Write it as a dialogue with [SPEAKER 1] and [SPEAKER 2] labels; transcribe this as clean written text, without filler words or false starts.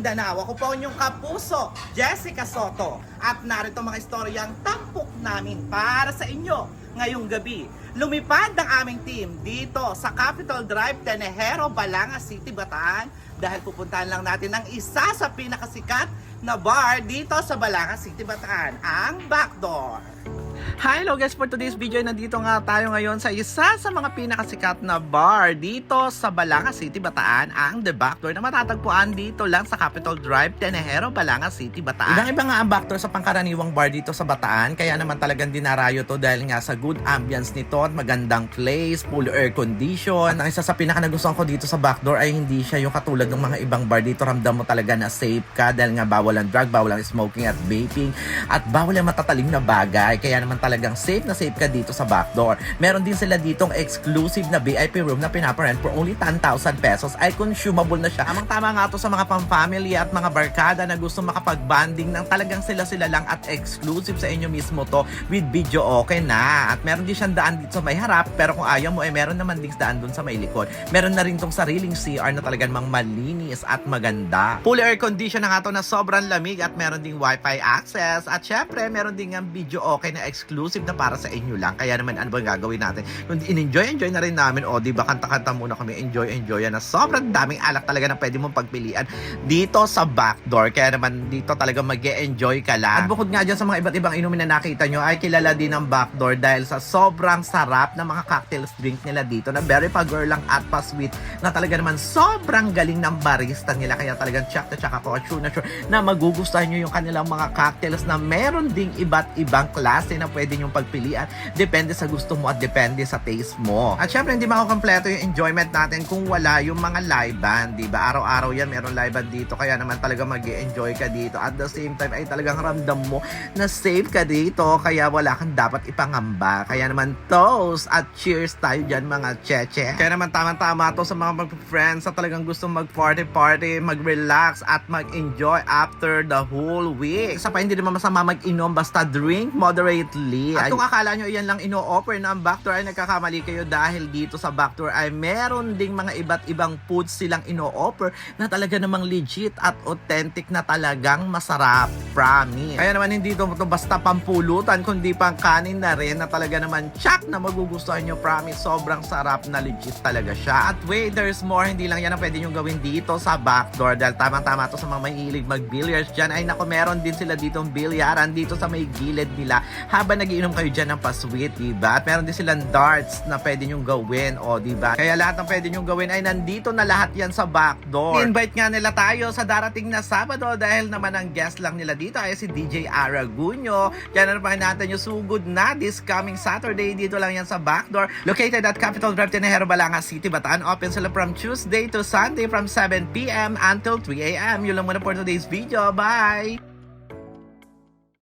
[SPEAKER 1] Mindanao. Ako po inyong kapuso, Jessica Soto. At narito mga istoryang tampok namin para sa inyo ngayong gabi. Lumipad ang aming team dito sa Capitol Drive, Tenejero, Balangas City, Bataan. Dahil pupuntahan lang natin ang isa sa pinakasikat na bar dito sa Balangas City, Bataan, ang Backdoor. Hi, hello guys, for today's video nandito nga tayo ngayon sa isa sa mga pinakasikat na bar dito sa Balangas City, Bataan, ang The Backdoor na matatagpuan dito lang sa Capitol Drive, Tenejero, Balangas City, Bataan. Ibang-iba nga ang Backdoor sa pangkaraniwang bar dito sa Bataan, kaya naman talagang dinarayo to dahil nga sa good ambience nito at magandang place, full air condition. At ang isa sa pinaka-nagustuhan ko dito sa Backdoor ay hindi siya yung katulad ng mga ibang bar dito. Ramdam mo talaga na safe ka dahil nga bawal ang drug, bawal ang smoking at vaping at bawal ang matatalim na bagay. Kaya naman talagang safe na safe ka dito sa Backdoor. Meron din sila ditong exclusive na VIP room na pinaparent for only 10,000 pesos. Ay consumable na siya. Tamang-tama nga to sa mga pang-family at mga barkada na gusto makapag-banding ng talagang sila-sila lang at exclusive sa inyo mismo to with video okay na. At meron din siyang daan dito sa may harap, pero kung ayaw mo meron naman din daan dun sa may likod. Meron na rin tong sariling CR na talagang mang malinis at maganda. Full air condition na nga to na sobrang lamig at meron ding wifi access at syempre meron din ang video okay na exclusive na para sa inyo lang. Kaya naman ano bang gagawin natin? Kung in-enjoy na rin namin, o di ba kanta-kanta muna kami, enjoy na sobrang daming alak talaga na pwede mong pagpilian dito sa Backdoor. Kaya naman dito talaga mag-e-enjoy ka lang. At bukod nga dyan sa mga iba't ibang inumin na nakita nyo, ay kilala din ang Backdoor dahil sa sobrang sarap na mga cocktails drink nila dito na very pa-girl lang at pa-sweet na talaga naman sobrang galing ng barista nila. Kaya talagang check na check ako at sure na magugustuhan nyo yung kanilang mga cocktails na meron ding iba't ibang klase na pwede nyong pagpilian. Depende sa gusto mo at depende sa taste mo. At syempre, hindi makukompleto yung enjoyment natin kung wala yung mga live band, diba? Araw-araw yan, meron live band dito. Kaya naman talaga mag-i-enjoy ka dito. At the same time, ay talagang ramdam mo na safe ka dito. Kaya wala kang dapat ipangamba. Kaya naman, toast at cheers tayo dyan, mga cheche. Kaya naman, tama-tama to sa mga mag-friends na talagang gusto mag-party-party, mag-relax at mag-enjoy after the whole week. Isa pa, hindi naman masama mag-inom, basta drink moderately. At kung akala nyo iyan lang ino-offer na ang Backdoor ay nagkakamali kayo dahil dito sa Backdoor ay meron ding mga iba't ibang foods silang ino-offer na talaga namang legit at authentic na talagang masarap. Promise. Kaya naman hindi ito basta pampulutan kundi pang kanin na rin na talaga naman tsak na magugustuhan nyo. Promise, sobrang sarap na legit talaga siya. At wait, there's more. Hindi lang yan ang pwede nyo gawin dito sa Backdoor dahil tama-tama to sa mga mahilig mag-billiards dyan. Ay nako, meron din sila ditong bilyaran dito sa may gilid nila habang nagiinom kayo dyan ng pa-sweet, diba? At meron din silang darts na pwede nyong gawin, o diba? Kaya lahat ng pwede nyong gawin ay nandito na lahat yan sa Backdoor. I-invite nga nila tayo sa darating na Sabado dahil naman ang guest lang nila dito ay si DJ Aragunyo. Kaya naman natin yung sugod na this coming Saturday. Dito lang yan sa Backdoor. Located at Capitol Drive, Tenejero, Balangas City, Bataan. Open sila from Tuesday to Sunday from 7 p.m. until 3 a.m. Yun lang muna for today's video. Bye!